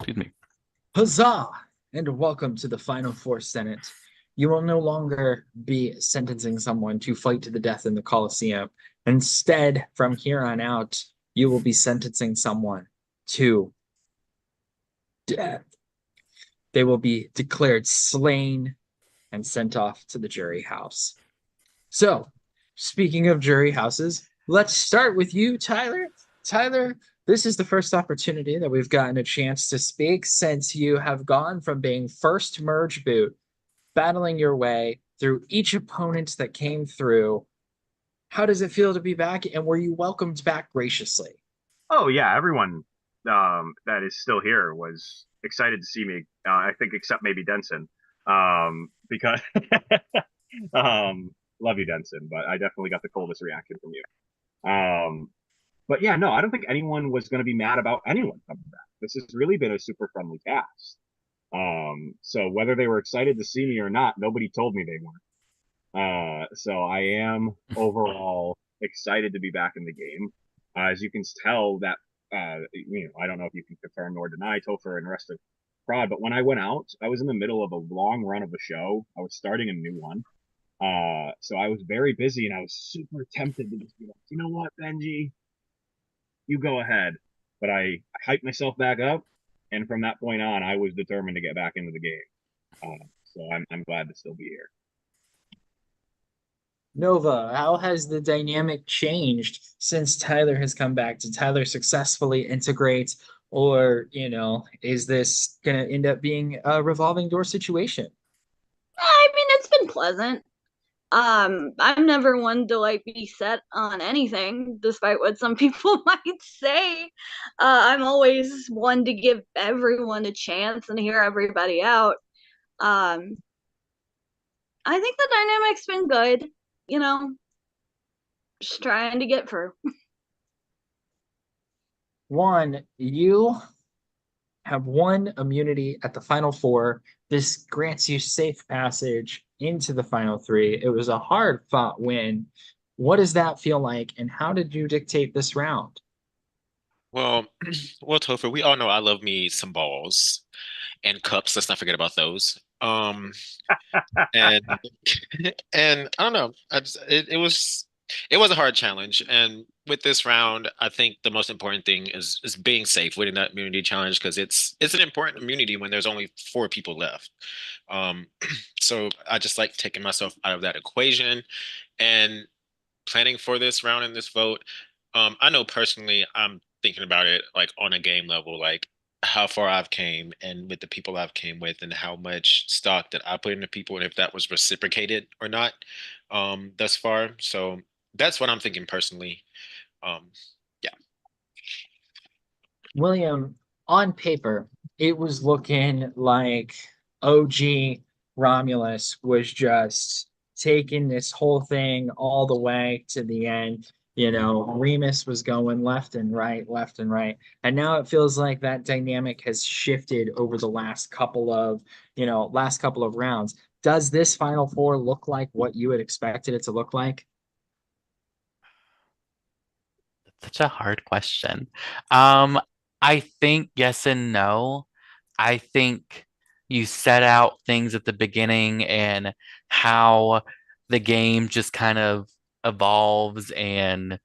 Excuse me. Huzzah! And welcome to the Final Four Senate. You will no longer be sentencing someone to fight to the death in the Colosseum. Instead, from here on out, you will be sentencing someone to death. They will be declared slain and sent off to the jury house. So, speaking of jury houses, let's start with you, Tyler. Tyler, this is the first opportunity that we've gotten a chance to speak since you have gone from being first merge boot, battling your way through each opponent that came through. How does it feel to be back, and were you welcomed back graciously? Oh yeah, everyone that is still here was excited to see me. I think except maybe Denson, because love you, Denson, but I definitely got the coldest reaction from you. But yeah, no, I don't think anyone was going to be mad about anyone coming back. This has really been a super friendly cast. So whether they were excited to see me or not, nobody told me they weren't. So I am overall excited to be back in the game. As you can tell, that I don't know if you can confirm nor deny Topher and the rest of Prod, but when I went out, I was in the middle of a long run of a show. I was starting a new one. So I was very busy and I was super tempted to just be like, you know what, Benji, you go ahead. But I hyped myself back up, and from that point on, I was determined to get back into the game. So I'm glad to still be here. Nova, how has the dynamic changed since Tyler has come back? Did Tyler successfully integrate, or, is this going to end up being a revolving door situation? I mean, it's been pleasant. I'm never one to like be set on anything, despite what some people might say. I'm always one to give everyone a chance and hear everybody out. Um, I think the dynamic's been good, you know, just trying to get through. One, you have one immunity at the final four. This grants you safe passage into the final three. It was a hard fought win. What does that feel like, and how did you dictate this round? Well, well, Topher, we all know I love me some balls and cups. Let's not forget about those. And and I don't know. It was a hard challenge. And with this round, I think the most important thing is being safe, winning that immunity challenge because it's an important immunity when there's only four people left. Um, so I just like taking myself out of that equation and planning for this round and this vote. I know personally, I'm thinking about it like on a game level, like how far I've came and with the people I've came with and how much stock that I put into people and if that was reciprocated or not thus far. So that's what I'm thinking personally. Um, yeah. William, on paper, it was looking like OG Romulus was just taking this whole thing all the way to the end. Remus was going left and right, left and right. And now it feels like that dynamic has shifted over the last couple of rounds. Does this Final Four look like what you had expected it to look like? Such a hard question. Um, I think yes and no. I think you set out things at the beginning and how the game just kind of evolves and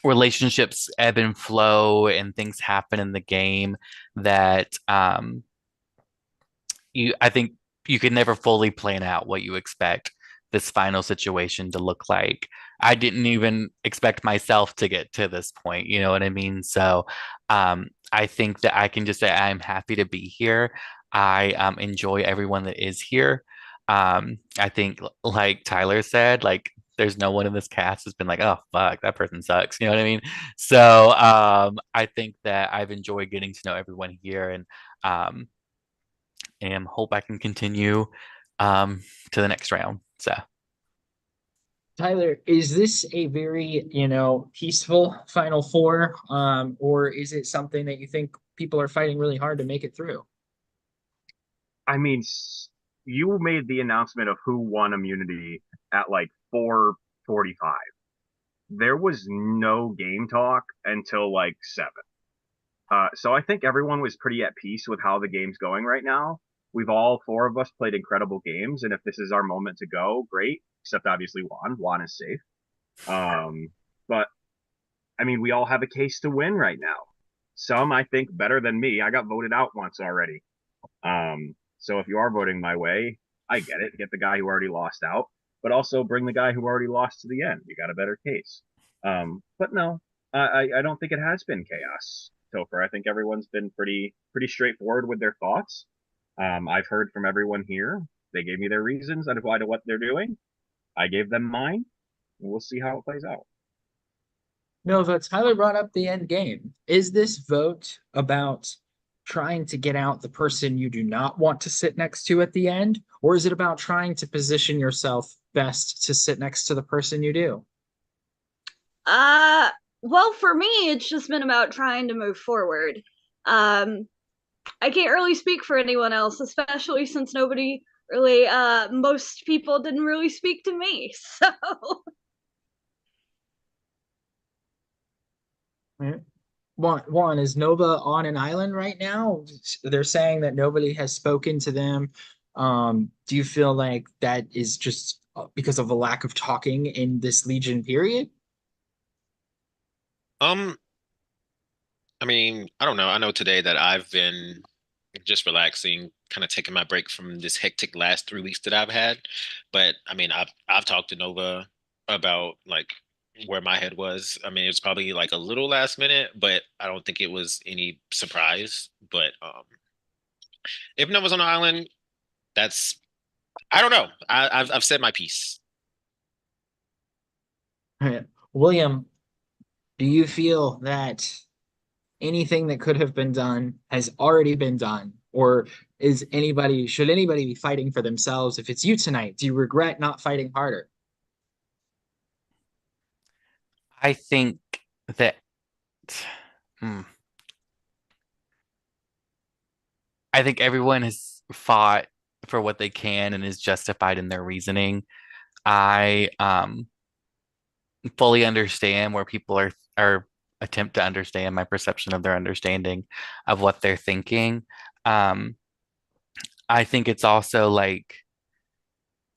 relationships ebb and flow and things happen in the game that I think you can never fully plan out what you expect this final situation to look like. I didn't even expect myself to get to this point, you know what I mean? So I think that I can just say I'm happy to be here. I enjoy everyone that is here. I think, like Tyler said, like there's no one in this cast has been like, oh fuck, that person sucks. You know what I mean? So I think that I've enjoyed getting to know everyone here, um, and hope I can continue to the next round. So Tyler, is this a very, peaceful Final Four, or is it something that you think people are fighting really hard to make it through? I mean, you made the announcement of who won immunity at like 4:45. There was no game talk until like 7. So I think everyone was pretty at peace with how the game's going right now. We've all four of us played incredible games, and if this is our moment to go, great. Except obviously Juan. Juan is safe. But I mean, we all have a case to win right now. Some I think better than me. I got voted out once already. So if you are voting my way, I get it. Get the guy who already lost out, but also bring the guy who already lost to the end. You got a better case. But no, I don't think it has been chaos, Topher. I think everyone's been pretty straightforward with their thoughts. I've heard from everyone here. They gave me their reasons on why to what they're doing. I gave them mine. And we'll see how it plays out. Nova, Tyler brought up the end game. Is this vote about trying to get out the person you do not want to sit next to at the end? Or is it about trying to position yourself best to sit next to the person you do? Well, for me, it's just been about trying to move forward. I can't really speak for anyone else, especially since nobody really, most people didn't really speak to me. So, Juan, is Nova on an island right now? They're saying that nobody has spoken to them. Do you feel like that is just because of a lack of talking in this Legion period? Um, I mean, I don't know. I know today that I've been just relaxing, kind of taking my break from this hectic last 3 weeks that I've had. But I mean, I've talked to Nova about like where my head was. I mean, it's probably like a little last minute, but I don't think it was any surprise. But if Nova's on the island, that's I don't know. I've said my piece. William, do you feel that anything that could have been done has already been done? Or should anybody be fighting for themselves? If it's you tonight, do you regret not fighting harder? I think that hmm, I think everyone has fought for what they can and is justified in their reasoning. I fully understand where people are attempt to understand my perception of their understanding of what they're thinking. Um, I think it's also like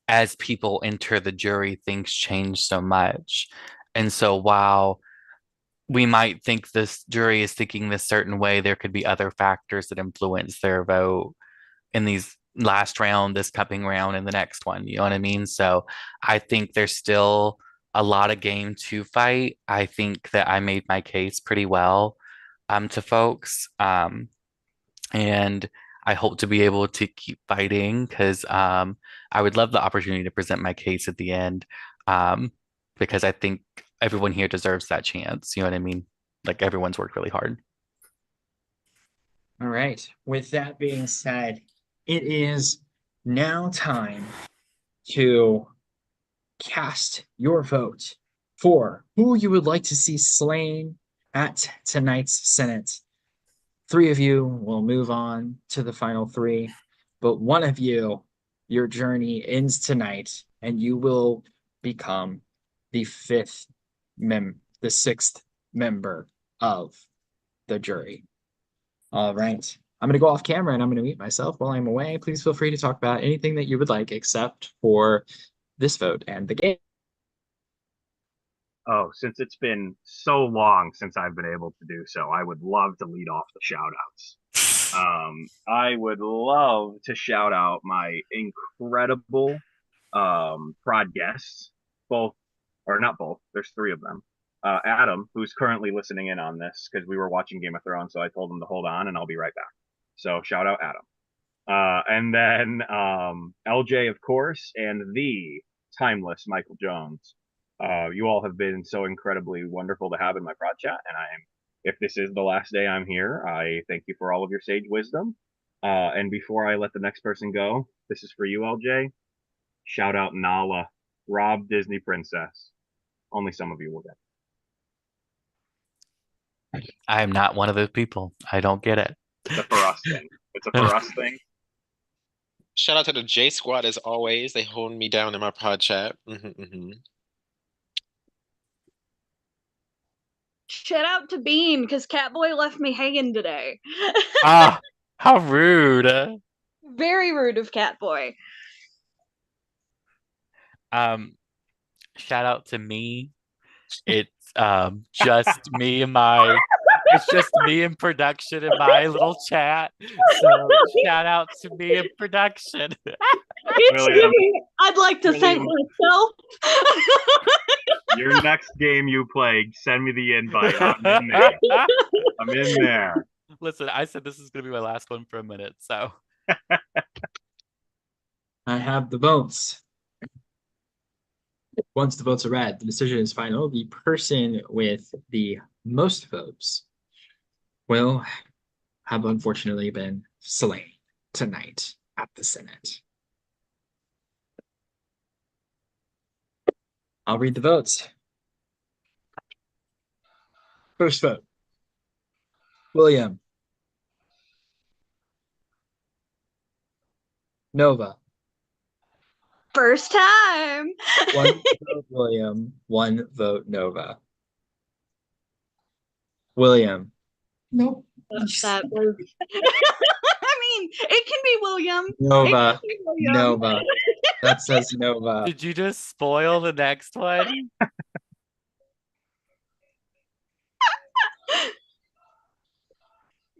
as people enter the jury, things change so much. And so while we might think this jury is thinking this certain way, there could be other factors that influence their vote in these last round, this coming round, and the next one. You know what I mean? So I think there's still a lot of game to fight. I think that I made my case pretty well to folks. And I hope to be able to keep fighting because I would love the opportunity to present my case at the end because I think everyone here deserves that chance. You know what I mean? Like everyone's worked really hard. All right. With that being said, it is now time to cast your vote for who you would like to see slain at tonight's Senate. Three of you will move on to the final three, but one of you, your journey ends tonight, and you will become the the sixth member of the jury. All right. I'm going to go off camera and I'm going to mute myself while I'm away. Please feel free to talk about anything that you would like except for this vote and the game. Oh, since it's been so long since I've been able to do so, I would love to lead off the shout outs. I would love to shout out my incredible prod guests, both, or not both, there's three of them. Adam, who's currently listening in on this because we were watching Game of Thrones, so I told him to hold on and I'll be right back. So shout out Adam. And then LJ, of course, and the timeless Michael Jones. You all have been so incredibly wonderful to have in my prod chat, and if this is the last day I'm here, I thank you for all of your sage wisdom. And before I let the next person go, this is for you, LJ. Shout out Nala, Rob Disney Princess. Only some of you will get. I am not one of those people. I don't get it. It's a for us thing. It's a for us thing. Shout out to the J Squad as always. They hold me down in my pod chat. Shout out to Bean because Catboy left me hanging today. Ah, how rude. Very rude of Catboy. Shout out to me. It's just me and my it's just me in production in my little chat. So shout out to me in production. It's William. giving, I'd like to thank myself. Your next game you play, send me the invite. I'm in there. I'm in there. Listen, I said this is gonna be my last one for a minute, so I have the votes. Once the votes are read, the decision is final. The person with the most votes will have unfortunately been slain tonight at the Senate. I'll read the votes. First vote, William. Nova. First time. 1 vote William, 1 vote Nova. William. Nope. That was. I mean, it can be William. Nova. Be William. Nova. That says Nova. did you just spoil the next one?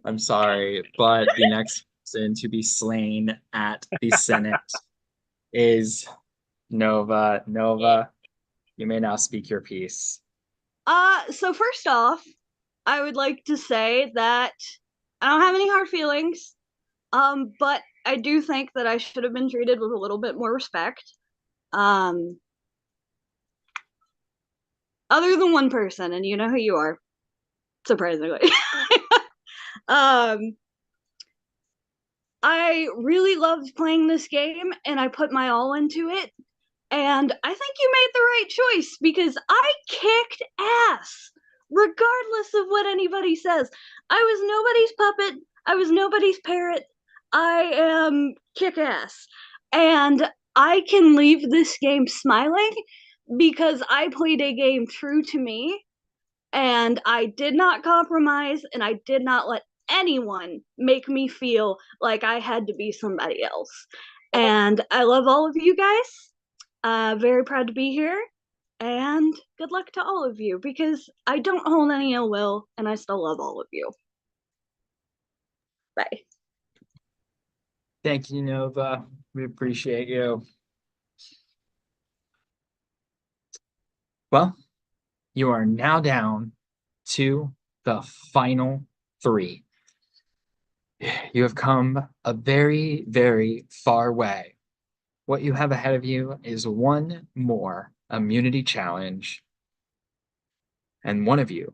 I'm sorry, but the next person to be slain at the Senate is Nova. Nova, you may now speak your piece. So first off, I would like to say that I don't have any hard feelings. But I do think that I should have been treated with a little bit more respect. Other than one person, and you know who you are, surprisingly. I really loved playing this game, and I put my all into it. And I think you made the right choice because I kicked ass, regardless of what anybody says. I was nobody's puppet. I was nobody's parrot. I am kick ass. And I can leave this game smiling because I played a game true to me. And I did not compromise, and I did not let anyone make me feel like I had to be somebody else. And I love all of you guys. Very proud to be here. And good luck to all of you because I don't hold any ill will and I still love all of you. Bye. Thank you, Nova. We appreciate you. Well, you are now down to the final 3. You have come a very, very far way. What you have ahead of you is one more immunity challenge. And one of you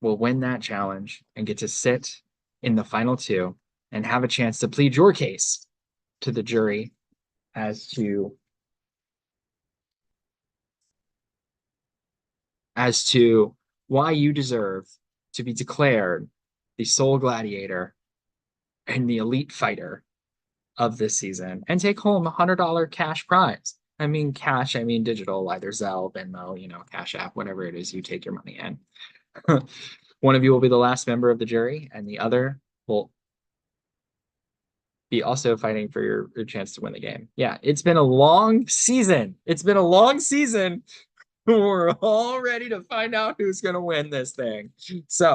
will win that challenge and get to sit in the final 2 and have a chance to plead your case to the jury as to why you deserve to be declared the sole gladiator and the elite fighter of this season and take home $100 cash prize. I mean cash, I mean digital, either Zelle, Venmo, Cash App, whatever it is you take your money in. One of you will be the last member of the jury and the other will be also fighting for your chance to win the game. Yeah, it's been a long season. We're all ready to find out who's going to win this thing. So